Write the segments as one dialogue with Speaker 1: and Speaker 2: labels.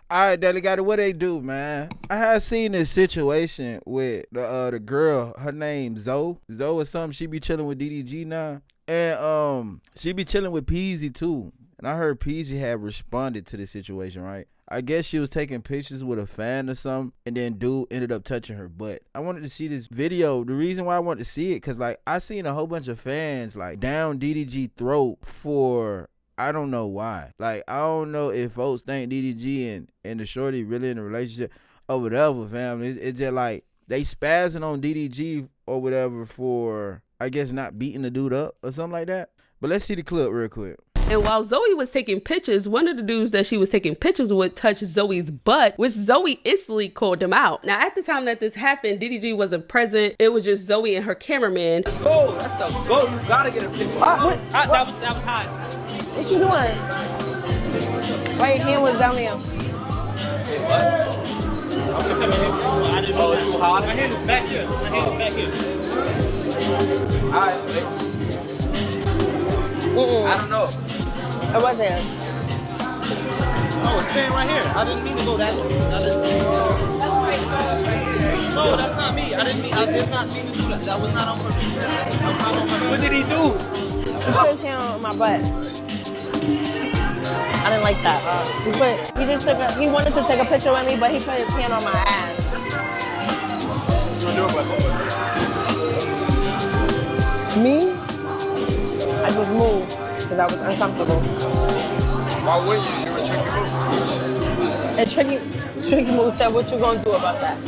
Speaker 1: All right, Delegate, what they do, man? I had seen this situation with the girl. Her name Zoe. Zoe or something. She be chilling with DDG now, and she be chilling with Peasy too. And I heard Peasy had responded to the situation, right? I guess she was taking pictures with a fan or something, and then dude ended up touching her butt. I wanted to see this video. The reason why I wanted to see it, cause like I seen a whole bunch of fans like down DDG throat for I don't know why. Like, I don't know if folks think DDG and the shorty really in a relationship or whatever, fam. It's just like they spazzing on DDG or whatever for, I guess, not beating the dude up or something like that. But let's see the clip real quick.
Speaker 2: And while Zoe was taking pictures, one of the dudes that she was taking pictures with touched Zoe's butt, which Zoe instantly called him out. Now, at the time that this happened, DDG wasn't present. It was just Zoe and her cameraman.
Speaker 3: Go, that's the go. You gotta get a picture.
Speaker 4: That was
Speaker 3: hot.
Speaker 4: What you doing? Why your hand was down there?
Speaker 3: What? I didn't know it was hot. My hand is back here. Alright, I don't know.
Speaker 4: It wasn't.
Speaker 3: No, it's staying right here. I didn't mean to go that way. No, that's not me. I did not mean to do that. That was not on purpose. What did he do?
Speaker 4: He put his hand on my butt. I didn't like that. He wanted to take a picture with me, but he put his hand on my ass. Me? I just moved because I was uncomfortable.
Speaker 3: Why would you? You were tricky move.
Speaker 4: And Tricky Move said, what you gonna do about that?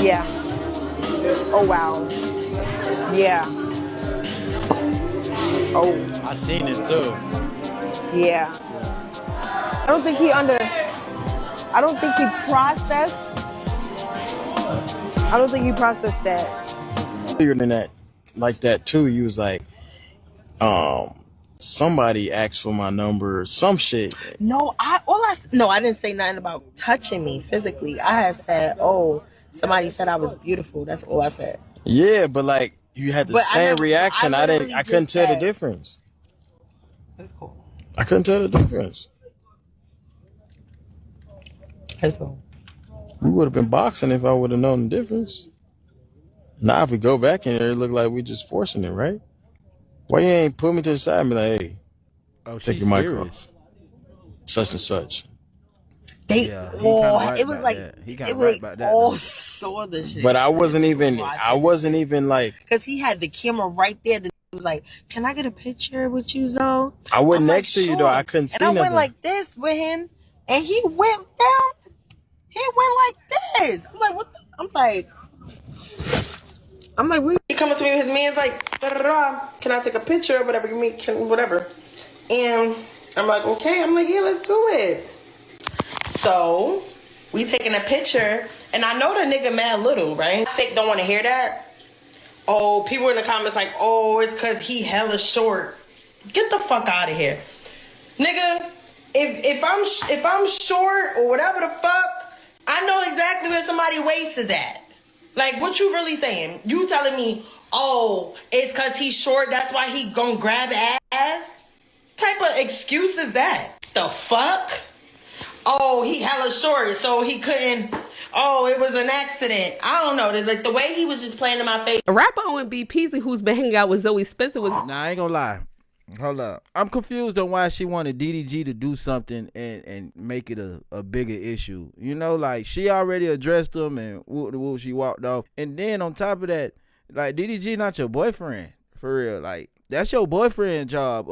Speaker 4: Yeah. Oh, wow. Yeah. Oh.
Speaker 5: I seen it too.
Speaker 4: Yeah. I don't think he processed that.
Speaker 5: Bigger than that, like that too. You was like, somebody asked for my number, some shit.
Speaker 4: No, I didn't say nothing about touching me physically. I had said, oh, somebody said I was beautiful. That's all I said.
Speaker 5: Yeah, but like you had the same reaction. I couldn't tell the difference.
Speaker 4: That's cool.
Speaker 5: I couldn't tell the difference.
Speaker 4: That's cool.
Speaker 5: We would have been boxing if I would have known the difference. Now if we go back in there, it look like we just forcing it, right? Why you ain't put me to the side and be like, hey, take your mic off. Such and such.
Speaker 4: It was like it was all sort of shit.
Speaker 5: But I wasn't even like,
Speaker 4: because he had the camera right there. That was like, can I get a picture with you, Zoe?
Speaker 5: I went next to you though. I couldn't see nothing.
Speaker 4: And I went like this with him, and he went down. He went like this. I'm like, what? I'm like, he coming to me with his man's like, can I take a picture or whatever? Whatever. And I'm like, okay. I'm like, yeah, let's do it. So we taking a picture, and I know the nigga mad little, right? Fake don't want to hear that. Oh, people in the comments like, oh, it's because he hella short. Get the fuck out of here, nigga. If I'm short or whatever the fuck, I know exactly where somebody's waist is at. Like, what you really saying? You telling me, oh, it's because he's short, that's why he gonna grab ass? Type of excuse is that? The fuck? Oh, he hella short, so he couldn't. Oh, it was an accident. I don't know. Like, the way he was just playing in my face.
Speaker 2: A rapper O&B Peasy, who's been hanging out with Zoe Spencer, was...
Speaker 1: Nah, I ain't gonna lie. Hold up. I'm confused on why she wanted DDG to do something and make it a bigger issue. You know, like, she already addressed him and whoop, she walked off. And then on top of that, like, DDG not your boyfriend. For real. Like, that's your boyfriend job.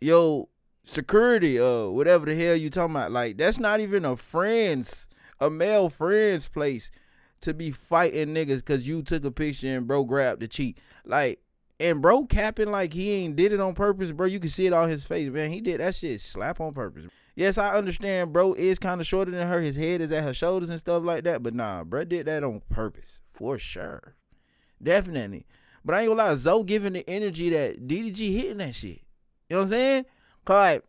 Speaker 1: Yo, security, whatever the hell you talking about. Like, that's not even a male friend's place to be fighting niggas because you took a picture and bro grabbed the cheek. Like, and bro capping like he ain't did it on purpose, bro. You can see it on his face, man. He did that shit slap on purpose. Yes, I understand bro is kind of shorter than her. His head is at her shoulders and stuff like that. But nah, bro did that on purpose. For sure. Definitely. But I ain't gonna lie, Zoe giving the energy that DDG hitting that shit. You know what I'm saying? Cause like,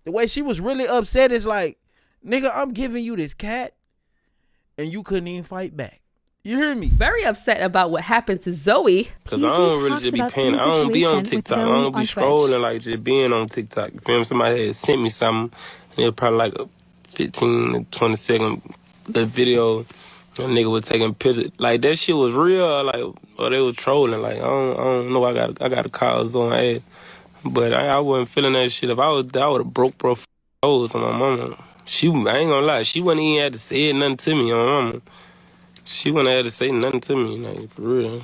Speaker 1: the way she was really upset is like, nigga, I'm giving you this cat and you couldn't even fight back. You hear me?
Speaker 2: Very upset about what happened to Zoey.
Speaker 6: Cause I don't really just be paying. I don't be on TikTok. I don't be scrolling like just being on TikTok. You feel me? Somebody had sent me something, and it was probably like a 15 to 20 second video. A nigga was taking pictures. Like that shit was real. Like, or they was trolling. Like I don't know. I got to call Zoey ass. But I wasn't feeling that shit. If I would have broke bro hoes on my mama. I ain't gonna lie. She wouldn't even have to say nothing to me on my mama. She wouldn't have to say nothing to me, like, for real.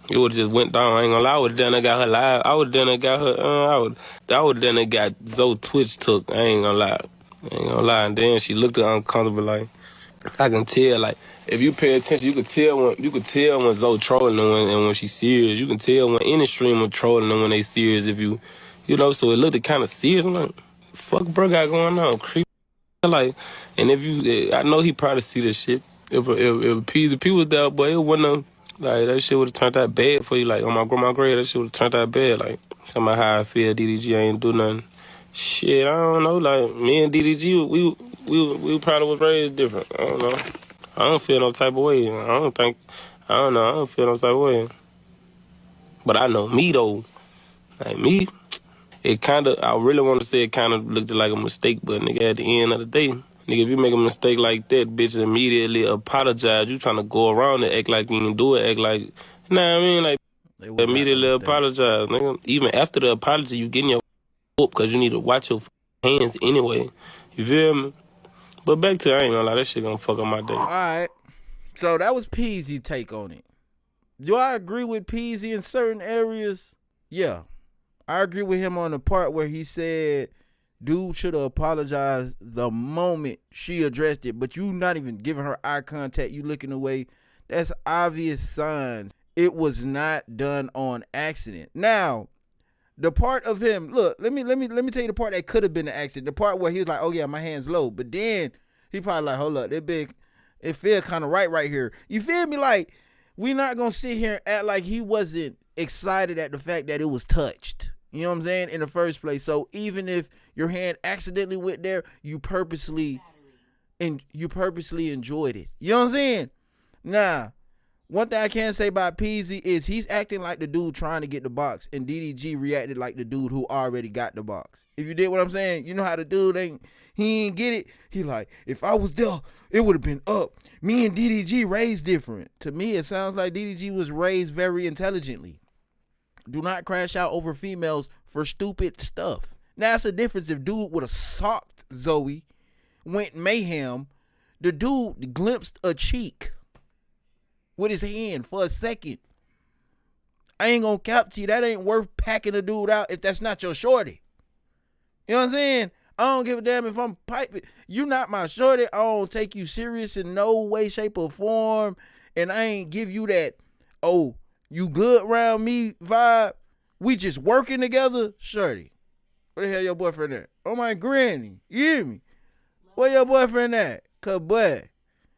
Speaker 6: It would just went down. I ain't gonna lie. I would have done it, got her live. I would have done it, got her, I would have done it, got Zoe Twitch took. I ain't gonna lie. And then she looked uncomfortable, like, I can tell, like, if you pay attention, you could tell when Zoe trolling and when she's serious. You can tell when any streamer trolling and when they serious. If you know, so it looked kind of serious. I'm like, fuck, bro, got going on, creep. Like, and I know he probably see this shit. If PZP was there, boy, it wouldn't have, like, that shit would have turned out bad for you. Like, on my grandma grade, that shit would have turned out bad. Like, talking about how I feel, DDG ain't do nothing. Shit, I don't know. Like, me and DDG, we probably was raised different. I don't know. I don't feel no type of way. I don't feel no type of way. But I know me, though. Like, me, I really want to say it kind of looked like a mistake, but nigga, at the end of the day, nigga, if you make a mistake like that, bitch, immediately apologize. You trying to go around and act like you didn't do it, act like, you know what I mean? Like, immediately apologize, nigga. Even after the apology, you getting your whoop because you need to watch your hands anyway. You feel me? But back to, I ain't gonna lie, that shit gonna fuck up my day.
Speaker 1: All right. So that was Peasy take on it. Do I agree with Peasy in certain areas? Yeah. I agree with him on the part where he said dude should have apologized the moment she addressed it, but you not even giving her eye contact, you looking away. That's obvious signs it was not done on accident. Now, the part of him, look, let me tell you the part that could have been an accident. The part where he was like, oh yeah, my hand's low. But then he probably like, hold up, that big, it feel kind of right here. You feel me? Like, we not gonna sit here and act like he wasn't excited at the fact that it was touched. You know what I'm saying? In the first place. So even if your hand accidentally went there, you purposely enjoyed it. You know what I'm saying? Now, one thing I can say about Peasy is he's acting like the dude trying to get the box, and DDG reacted like the dude who already got the box. If you did what I'm saying, you know how the dude he ain't get it. He like, if I was there, it would have been up. Me and DDG raised different. To me, it sounds like DDG was raised very intelligently. Do not crash out over females for stupid stuff. Now, it's a difference if dude would have socked Zoey, went mayhem. The dude glimpsed a cheek with his hand for a second. I ain't gonna cap to you. That ain't worth packing a dude out if that's not your shorty. You know what I'm saying? I don't give a damn if I'm piping. You not my shorty. I don't take you serious in no way, shape, or form. And I ain't give you that, oh, you good around me vibe. We just working together. Shorty, where the hell your boyfriend at? Oh, my granny. You hear me? Where your boyfriend at? Cause, boy,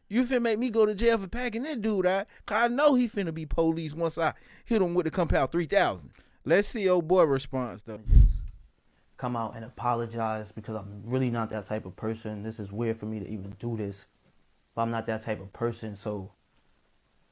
Speaker 1: you finna make me go to jail for packing that dude out. Cause I know he finna be police once I hit him with the compound 3,000. Let's see old boy response, though.
Speaker 7: Come out and apologize because I'm really not that type of person. This is weird for me to even do this. But I'm not that type of person, so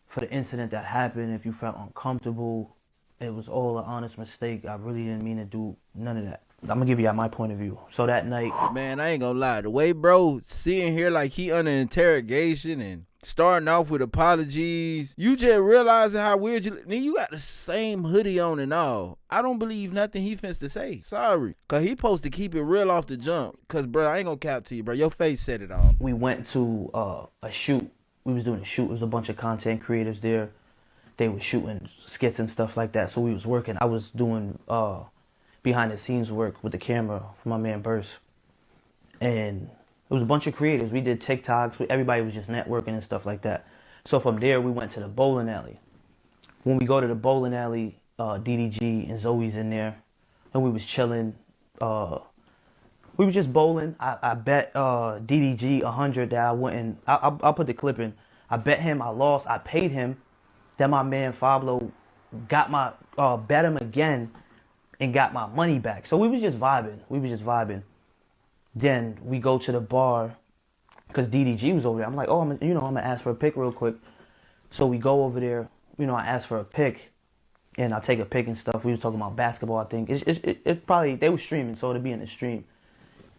Speaker 7: for the incident that happened, if you felt uncomfortable, it was all an honest mistake. I really didn't mean to do none of that. I'm gonna give you my point of view. So that night,
Speaker 1: man, I ain't gonna lie. The way bro sitting here like he under interrogation and starting off with apologies, you just realizing how weird you look. Then you got the same hoodie on and all. I don't believe nothing he finna to say. Sorry. Cause he supposed to keep it real off the jump. Cause bro, I ain't gonna cap to you, bro. Your face said it all.
Speaker 7: We went to a shoot. We was doing a shoot. It was a bunch of content creators there. They were shooting skits and stuff like that. So we was working. I was doing behind the scenes work with the camera for my man Burst. And it was a bunch of creators. We did TikToks. Everybody was just networking and stuff like that. So from there, we went to the bowling alley. When we go to the bowling alley, DDG and Zoey's in there. And we was chilling. We were just bowling. I bet DDG 100 that I wouldn't. I'll put the clip in. I bet him. I lost. I paid him. Then my man Fablo got my bet him again and got my money back. So we was just vibing. Then we go to the bar because DDG was over there. I'm like, oh, I'm gonna ask for a pic real quick. So we go over there. I ask for a pic, and I take a pic and stuff. We was talking about basketball, I think. It probably, they were streaming, so it'd be in the stream.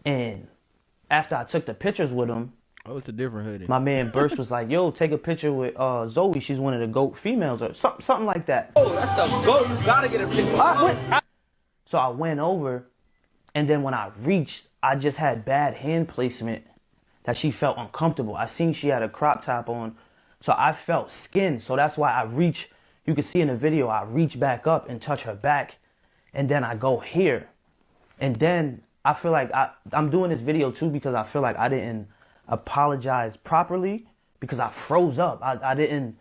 Speaker 7: And after I took the pictures with them,
Speaker 1: oh, it's a different hoodie.
Speaker 7: my man Burst was like, yo, take a picture with Zoey. She's one of the GOAT females or something like that.
Speaker 3: Oh, that's the GOAT. You gotta get a picture.
Speaker 7: So I went over, and then when I reached, I just had bad hand placement that she felt uncomfortable. I seen she had a crop top on, so I felt skin. So that's why I reach. You can see in the video, I reach back up and touch her back, and then I go here. And then I feel like I'm doing this video too because I feel like I didn't apologize properly because I froze up. I didn't,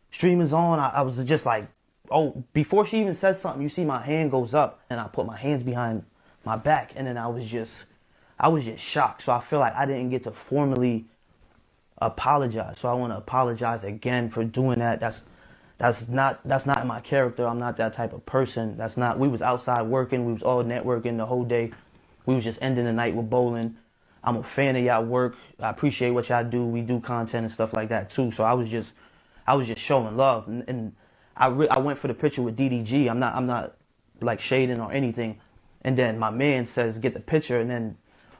Speaker 7: stream is on. I was just like, oh, before she even said something, you see my hand goes up and I put my hands behind my back, and then I was just shocked. So I feel like I didn't get to formally apologize. So I want to apologize again for doing that. That's not in my character. I'm not that type of person. We was outside working. We was all networking the whole day. We was just ending the night with bowling. I'm a fan of y'all work. I appreciate what y'all do. We do content and stuff like that too. So I was just showing love. And I went for the picture with DDG. I'm not like shading or anything. And then my man says, get the picture. And then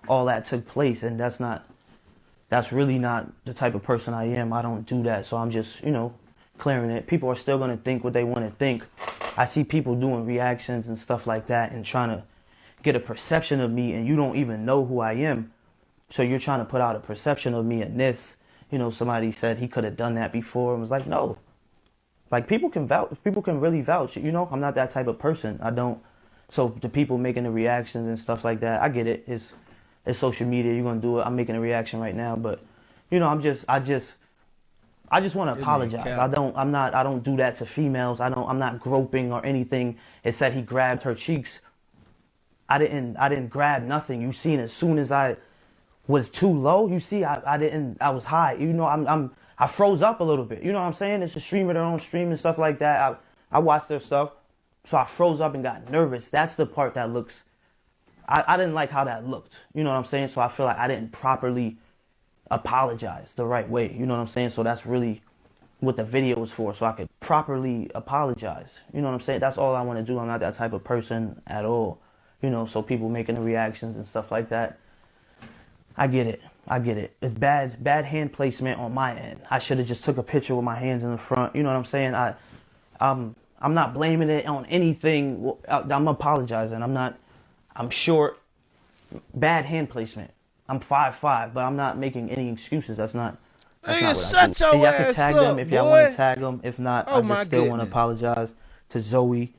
Speaker 7: all that took place. And that's really not the type of person I am. I don't do that. So I'm just, clearing it. People are still going to think what they want to think. I see people doing reactions and stuff like that and trying to get a perception of me, and you don't even know who I am. So you're trying to put out a perception of me and this. Somebody said he could have done that before, and was like, no. Like, people can vouch. People can really vouch. I'm not that type of person. I don't. So the people making the reactions and stuff like that, I get it. It's social media. You're going to do it. I'm making a reaction right now, but I just want to apologize. I don't do that to females. I'm not groping or anything. It said he grabbed her cheeks. I didn't grab nothing. You seen as soon as I was too low, you see I was high. I froze up a little bit. You know what I'm saying? It's a streamer, their own stream and stuff like that. I watch their stuff. So I froze up and got nervous. That's the part that looks, I didn't like how that looked. You know what I'm saying? So I feel like I didn't properly apologize the right way. You know what I'm saying? So that's really what the video was for, so I could properly apologize. You know what I'm saying? That's all I want to do. I'm not that type of person at all. So people making the reactions and stuff like that. I get it. It's bad hand placement on my end. I should have just took a picture with my hands in the front. You know what I'm saying? I'm not blaming it on anything. I'm apologizing. I'm short. Bad hand placement. I'm 5'5", but I'm not making any excuses. That's not what I do.
Speaker 1: Shut your
Speaker 7: And y'all
Speaker 1: ass
Speaker 7: can tag
Speaker 1: up,
Speaker 7: them if y'all
Speaker 1: boy.
Speaker 7: want to tag them. If not,
Speaker 1: Oh,
Speaker 7: I
Speaker 1: my
Speaker 7: just still want to
Speaker 1: goodness.
Speaker 7: apologize to Zoey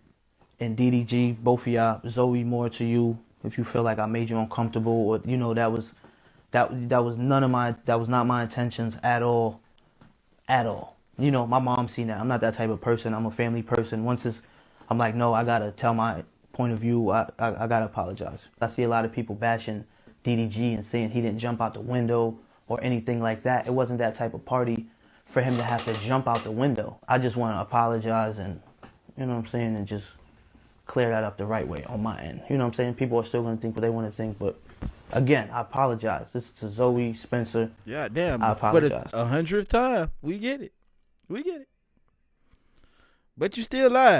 Speaker 7: and DDG, both of y'all. Zoey, more to you if you feel like I made you uncomfortable, or that was not my intentions at all. My mom seen that. I'm not that type of person. I'm a family person. I'm like, no, I gotta tell my point of view. I gotta apologize. I see a lot of people bashing DDG and saying he didn't jump out the window or anything like that. It wasn't that type of party for him to have to jump out the window. I just want to apologize and, and just clear that up the right way on my end. You know what I'm saying? People are still going to think what they want to think, but again, I apologize. This is to Zoey, Spencer.
Speaker 1: Yeah, damn.
Speaker 7: I apologize.
Speaker 1: For the 100th time, we get it. But you still lied.